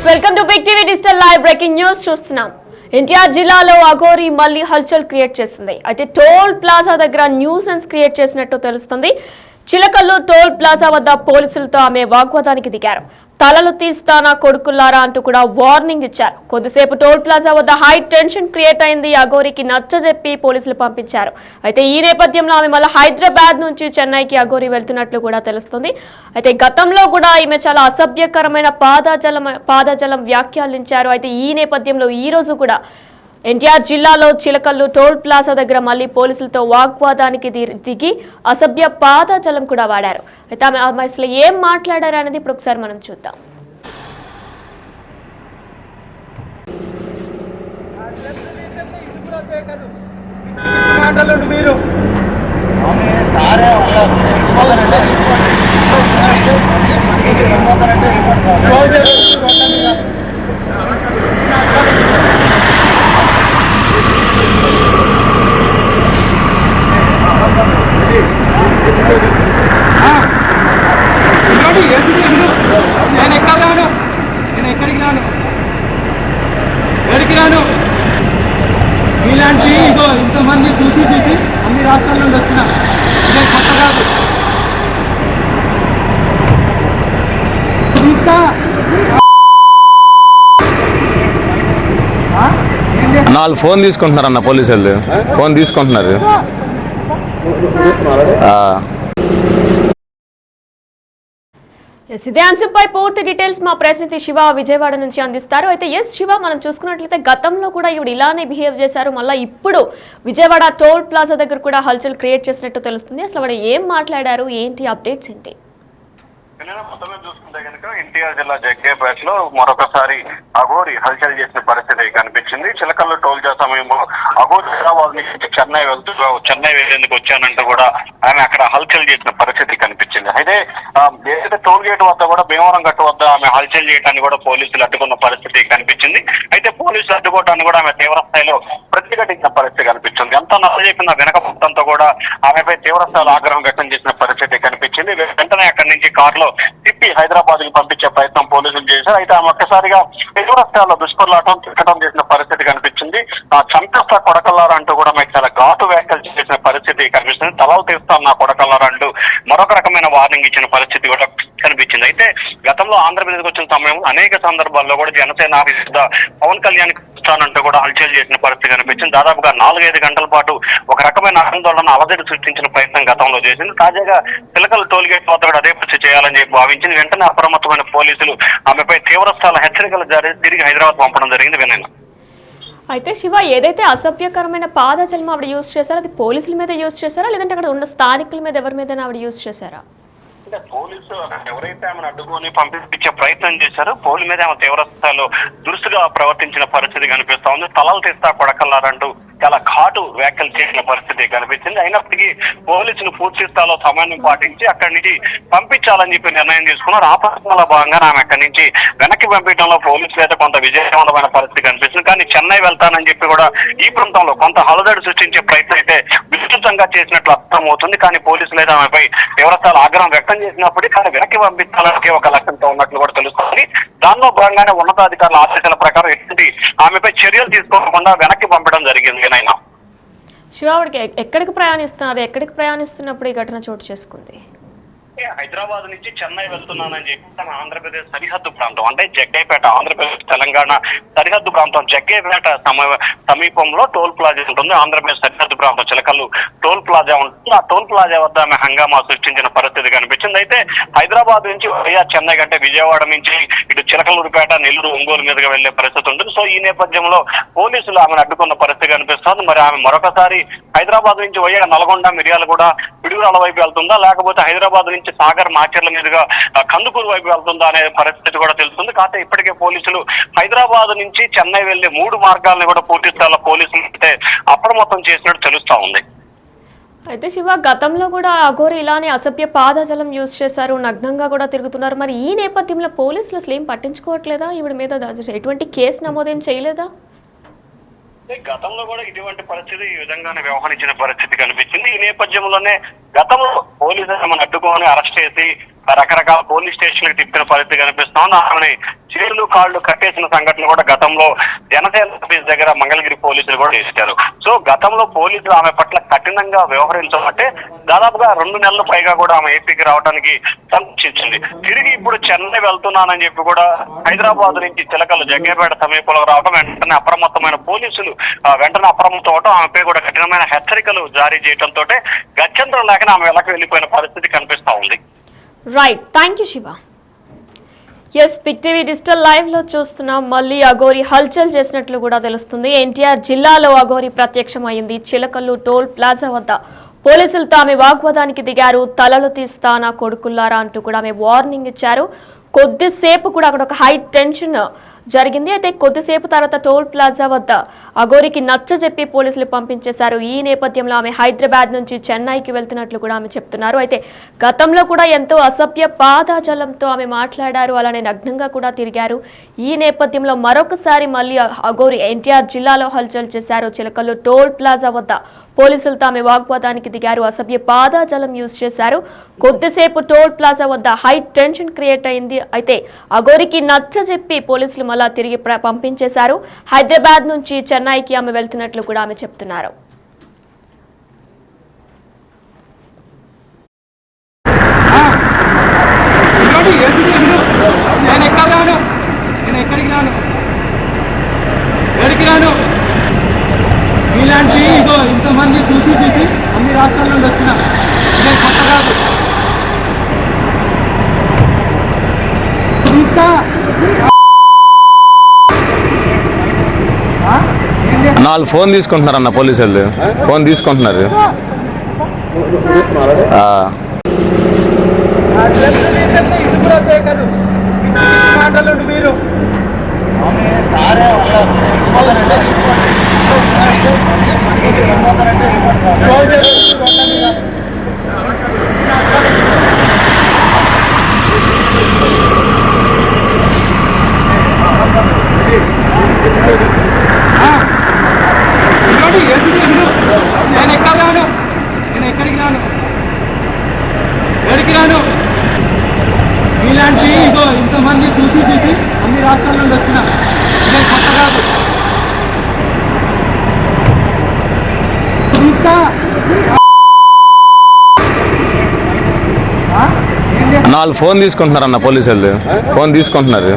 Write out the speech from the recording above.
Welcome to big TV digital live breaking news చూస్తున్నాం. ఎన్టీఆర్ జిల్లాలో అఘోరి మళ్ళీ హల్చల్ క్రియేట్ చేస్తుంది. అయితే టోల్ ప్లాజా దగ్గర న్యూసెన్స్ క్రియేట్ చేసినట్టు తెలుస్తుంది. చిలకల్లు టోల్ ప్లాజా వద్ద పోలీసులతో ఆమె వాగ్వాదానికి దిగారు. తలలు తీస్తానా కొడుకుల్లారా అంటూ కూడా వార్నింగ్ ఇచ్చారు. కొద్దిసేపు టోల్ ప్లాజా వద్ద హై టెన్షన్ క్రియేట్ అయింది. అఘోరికి నచ్చజెప్పి పోలీసులు పంపించారు. అయితే ఈ నేపథ్యంలో ఆమె మళ్ళీ హైదరాబాద్ నుంచి చెన్నైకి అఘోరి వెళ్తున్నట్లు కూడా తెలుస్తుంది. అయితే గతంలో కూడా ఈమె చాలా అసభ్యకరమైన పాదజలం వ్యాఖ్యానించారు. అయితే ఈ నేపథ్యంలో ఈ రోజు కూడా ఎన్టీఆర్ జిల్లాలో చిలకల్లు టోల్ ప్లాజా దగ్గర మళ్ళీ పోలీసులతో వాగ్వాదానికి దిగి అసభ్య పాదజలం కూడా వాడారు. అయితే ఆమె అసలు ఏం మాట్లాడారు అనేది ఇప్పుడు ఒకసారి మనం చూద్దాం. ఇలాంటి ఇదో ఇంతమంది చూసి అన్ని రాష్ట్రాల నుండి వచ్చిన ఇదే కొత్త కాదు. వాళ్ళు ఫోన్ తీసుకుంటున్నారన్న పోలీసు వాళ్ళు ఫోన్ తీసుకుంటున్నారు. ఇదే అంశంపై పూర్తి డీటెయిల్స్ మా ప్రతినిధి శివ విజయవాడ నుంచి అందిస్తారు. అయితే శివ, మనం చూసుకున్నట్లయితే గతంలో కూడా ఇవి ఇలానే బిహేవ్ చేశారు. మళ్ళీ ఇప్పుడు విజయవాడ టోల్ ప్లాజా దగ్గర కూడా హల్చల్ క్రియేట్ చేసినట్టు తెలుస్తుంది. అసలు వాడు ఏం మాట్లాడారు, ఏంటి అప్డేట్స్ ఏంటి? మొత్తమే చూసుకుంటే కనుక ఎన్టీఆర్ జిల్లా జగ్గేపేటలో మరొకసారి అఘోరి హల్చల్ చేసిన పరిస్థితి కనిపించింది. చిలకల్లు టోల్ ప్లాజా సమయంలో అఘోరి హైదరాబాద్ నుంచి చెన్నై వెళ్లేందుకు వచ్చానంటూ కూడా ఆమె అక్కడ హల్చల్ చేసిన పరిస్థితి కనిపించింది. అయితే ఏదైతే టోల్ గేట్ వద్ద కూడా భీమవరం గట్టు వద్ద ఆమె హల్చల్ చేయడానికి కూడా పోలీసులు అడ్డుకున్న పరిస్థితి కనిపించింది. అయితే పోలీసులు అడ్డుకోవడానికి కూడా ఆమె తీవ్ర స్థాయిలో ప్రతిఘటించిన పరిస్థితి కనిపించింది. ఎంత నచ్చజెప్పిన వెనక మొత్తంతో కూడా ఆమెపై తీవ్ర స్థాయిలో ఆగ్రహం వ్యక్తం చేసిన పరిస్థితి కనిపించింది. వెంటనే అక్కడి నుంచి కారులో తిప్పి హైదరాబాద్ కి పంపించే ప్రయత్నం పోలీసులు చేశారు. అయితే ఆమె ఒక్కసారిగా తీవ్ర స్థాయిలో దుష్కర్లాటం తిట్టడం చేసిన పరిస్థితి కనిపించింది. చంపేస్తా కొడకల్లారా అంటూ కూడా మీకు చాలా ఘాటు వ్యాఖ్యలు చేసిన పరిస్థితి కనిపిస్తుంది. తలలు తీస్తాను నా కొడకల్లారా అంటూ మరొక రకమైన వార్నింగ్ ఇచ్చిన పరిస్థితి కూడా కనిపించింది. అయితే గతంలో ఆంధ్రప్రదేశ్కి వచ్చిన సమయంలో అనేక సందర్భాల్లో కూడా జనసేన విరుద్ధ పవన్ కళ్యాణ్ ఇస్తానంటూ కూడా హల్చల్ చేసిన పరిస్థితి కనిపించింది. దాదాపుగా 4-5 గంటల పాటు ఒక రకమైన ఆందోళన అలజడి సృష్టించిన ప్రయత్నం గతంలో చేసింది. తాజాగా చిలకల టోల్ గేట్ వద్ద కూడా అదే పరిస్థితి చేయాలని చెప్పి భావించింది. వెంటనే అప్రమత్తమైన పోలీసులు ఆమెపై తీవ్ర స్థాయిలో హెచ్చరికలు తిరిగి హైదరాబాద్ పంపడం జరిగింది. వినయన అయితే శివ, ఏదైతే అసభ్యకరమైన పాదజలం ఆవిడ యూజ్ చేశారో అది పోలీసుల మీద యూజ్ చేశారా, లేదంటే అక్కడ ఉన్న స్థానికుల మీద ఎవరి మీద ఆవిడ యూజ్ చేశారా? అంటే పోలీసు ఎవరైతే ఆమెను అడ్డుకొని పంపించే ప్రయత్నం చేశారో పోలీసు మీద ఆమె తీవ్ర స్థాయిలో దురుసుగా ప్రవర్తించిన పరిస్థితి కనిపిస్తా ఉంది. తలలు తీస్తా కొడకల్లారంటూ చాలా ఘాటు వ్యాఖ్యలు చేసిన పరిస్థితి కనిపించింది. అయినప్పటికీ పోలీసులు పూర్తి స్థాయిలో సమన్వయం పాటించి అక్కడి నుంచి పంపించాలని చెప్పి నిర్ణయం తీసుకున్నారు. ఆ ప్రయత్నంలో భాగంగా ఆమె అక్కడి నుంచి వెనక్కి పంపించడంలో పోలీసులు అయితే కొంత విజయవంతమైన పరిస్థితి కనిపిస్తుంది. కానీ చెన్నై వెళ్తానని చెప్పి కూడా ఈ ప్రాంతంలో కొంత హలదడి సృష్టించే ప్రయత్నం అయితే విస్తృతంగా చేసినట్లు అర్థమవుతుంది. కానీ పోలీసులు అయితే ఆమెపై తీవ్రస్థాయిలో ఆగ్రహం వ్యక్తం చేసినప్పటికీ కానీ వెనక్కి పంపించాలని ఒక లక్ష్యంతో ఉన్నట్లు కూడా తెలుస్తుంది. దానిలో భాగంగానే ఉన్నతాధికారుల ఆదేశాల ప్రకారం ఎటువంటి ఆమెపై చర్యలు తీసుకోకుండా వెనక్కి పంపడం జరిగింది. శివావుడికి ఎక్కడికి ప్రయాణిస్తున్నప్పుడు ఈ ఘటన చోటు చేసుకుంది? హైదరాబాద్ నుంచి చెన్నై వెళ్తున్నానని చెప్పి తన ఆంధ్రప్రదేశ్ సరిహద్దు ప్రాంతం అంటే జగ్గైపేట, ఆంధ్రప్రదేశ్ తెలంగాణ సరిహద్దు ప్రాంతం జగ్గైపేట సమీపంలో టోల్ ప్లాజా ఉంటుంది. ఆంధ్రప్రదేశ్ సరిహద్దు ప్రాంతం చిలకల్లు టోల్ ప్లాజా ఉంటుంది. ఆ టోల్ ప్లాజా వద్ద ఆమె హంగామా సృష్టించిన పరిస్థితి కనిపించింది. అయితే హైదరాబాద్ నుంచి చెన్నై కంటే విజయవాడ నుంచి ఇటు చిలకలూరుపేట, నెల్లూరు, ఒంగోలు మీదుగా వెళ్లే పరిస్థితి ఉంటుంది. సో ఈ నేపథ్యంలో పోలీసులు ఆమెను అడ్డుకున్న పరిస్థితి కనిపిస్తుంది. మరి ఆమె మరొకసారి హైదరాబాద్ నుంచి నల్గొండ, మిర్యాలగూడ, పిడుగురాల వైపు వెళ్తుందా, లేకపోతే హైదరాబాద్ నుంచి సాగర్, మాచర్ల మీదుగా కందుకూరు వైపు వెళ్తుందా అనే పరిస్థితి కూడా తెలుస్తుంది. కాకపోతే ఇప్పటికే పోలీసులు హైదరాబాద్ నుంచి చెన్నై వెళ్లే 3 మార్గాలను కూడా పూర్తి స్థాయిలో పోలీసులు అయితే అప్రమత్తం చేసినట్టు తెలుస్తా ఉంది. అయితే శివ, గతంలో కూడా అఘోరి ఇలానే అసభ్య పాదజలం యూజ్ చేశారు, నగ్నంగా కూడా తిరుగుతున్నారు. మరి ఈ నేపథ్యంలో పోలీసులు అసలు ఏం పట్టించుకోవట్లేదా? ఈవిడ మీద ఎటువంటి కేసు నమోదేం చేయలేదా? గతంలో కూడా ఇటువంటి పరిస్థితి ఈ విధంగానే వ్యవహరించిన పరిస్థితి కనిపించింది. ఈ నేపథ్యంలోనే గతంలో పోలీసులు అడ్డుకొని అరెస్ట్ చేసి రకరకాల పోలీస్ స్టేషన్లకు తిప్పిన పరిస్థితి కనిపిస్తా ఉంది. ఆమెని చేతులు కాళ్ళు కట్టేసిన సంఘటన కూడా గతంలో జనసేన ఆఫీస్ దగ్గర మంగళగిరి పోలీసులు కూడా చేశారు. సో గతంలో పోలీసులు ఆమె పట్ల కఠినంగా వ్యవహరించబట్టే దాదాపుగా 2 నెలల పైగా కూడా ఆమె ఏపీకి రావడానికి సంక్షించింది. తిరిగి ఇప్పుడు చెన్నై వెళ్తున్నానని చెప్పి కూడా హైదరాబాద్ నుంచి చిలకలు జగ్గేపేట సమీపంలో రావడం వెంటనే అప్రమత్తమైన పోలీసులు వెంటనే అప్రమత్తం అవడం, ఆమెపై కూడా కఠినమైన హెచ్చరికలు జారీ చేయడంతో గత్యంతరం లేక ఆమె వెనక్కి వెళ్లిపోయిన పరిస్థితి కనిపిస్తా ఉంది. Right, thank you Shiva. Yes, big TV digital live లో చూస్తున్నాం. మళ్ళీ అఘోరి హల్చల్ చేసినట్లు కూడా తెలుస్తుంది. ఎన్టీఆర్ జిల్లాలో అఘోరి ప్రత్యక్షమైంది. చిలకల్లు టోల్ ప్లాజా వద్ద పోలీసులతో ఆమె వాగ్వాదానికి దిగారు. తలలు తీస్తా నా కొడుకుల్లారా అంటూ కూడా ఆమె వార్నింగ్ ఇచ్చారు. కొద్దిసేపు కూడా అక్కడ ఒక హై టెన్షన్ జరిగింది. అయితే కొద్దిసేపు తర్వాత టోల్ ప్లాజా వద్ద అఘోరికి నచ్చజెప్పి పోలీసులు పంపించేశారు. ఈ నేపథ్యంలో ఆమె హైదరాబాద్ నుంచి చెన్నైకి వెళ్తున్నట్లు కూడా ఆమె చెప్తున్నారు. అయితే గతంలో కూడా ఎంతో అసభ్య పాదాజలంతో ఆమె మాట్లాడారు, అలానే నగ్నంగా కూడా తిరిగారు. ఈ నేపథ్యంలో మరొకసారి మళ్ళీ అఘోరి ఎన్టీఆర్ జిల్లాలో హల్చల్ చేశారు. చిలకల్లు టోల్ ప్లాజా వద్ద పోలీసులతో ఆమె వాగ్వాదానికి దిగారు. అసభ్య పాదాజలం యూజ్ చేశారు. కొద్దిసేపు టోల్ ప్లాజా వద్ద హై టెన్షన్ క్రియేట్ అయింది. అయితే అఘోరికి నచ్చజెప్పి పోలీసులు మళ్ళా తిరిగి పంపించేశారు. హైదరాబాద్ నుంచి చెన్నైకి ఆమె వెళ్తున్నట్లు కూడా ఆమె చెప్తున్నారు. ఇలాంటి ఇదో ఇంతమంది చూసి అన్ని రాష్ట్రాల నుండి వచ్చిన కొత్త కాదు. నాలుగు ఫోన్ తీసుకుంటున్నారన్న పోలీసు వాళ్ళు. ఫోన్ తీసుకుంటున్నారు. ఇది కూడా కాదు మాటలు మీరు నేను ఎక్కడికి రాను. ఇలాంటి ఇదో ఇంతమంది చూసి అన్ని రాష్ట్రాల నుండి వచ్చిన కొత్త కాదు. నాలుగు ఫోన్ తీసుకుంటున్నారన్న పోలీసు వాళ్ళు. ఫోన్ తీసుకుంటున్నారు.